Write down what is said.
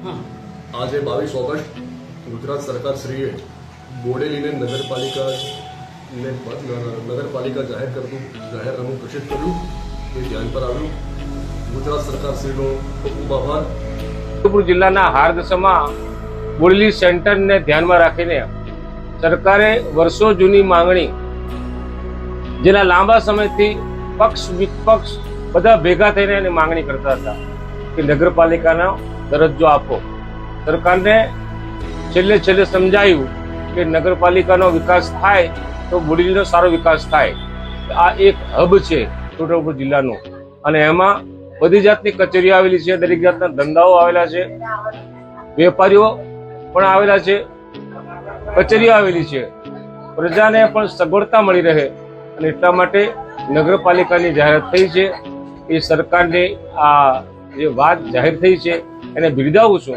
આજે 22 ઓગસ્ટ ગુજરાત સરકાર શ્રીએ બોડેલીને નગરપાલિકા જાહેર કરતું જાહેરનામું પ્રસિદ્ધ કર્યું એ ધ્યાન પર આવ્યું। ગુજરાત સરકાર શ્રીનો ખૂબ આભાર। છોટાઉદેપુર જિલ્લાના હાર્દસમાં બોડેલી સેન્ટરને ધ્યાનમાં રાખીને સરકારે વર્ષો જૂની માંગણી, જેના લાંબા સમયથી પક્ષ વિપક્ષ બધા ભેગા થઈને એની માંગણી કરતા હતા કે નગરપાલિકાનો દરજ્જો આપો। સરકારને છેલ્લે સમજાયું કે નગરપાલિકાનો વિકાસ થાય તો બોડેલીનો સારો વિકાસ થાય। આ એક હબ છે છોટાઉદેપુર જિલ્લાનું, અને એમાં બધી જાતની કચેરીઓ આવેલી છે, દરેક જાતના ધંધાઓ આવેલા છે, વેપારીઓ પણ આવેલા છે, કચેરીઓ આવેલી છે, પ્રજાને પણ સગવડતા મળી રહે, અને એટલા માટે નગરપાલિકાની જાહેરાત થઈ છે। એ સરકારની આ જે વાત જાહેર થઈ છે એને બિરદાવું છું।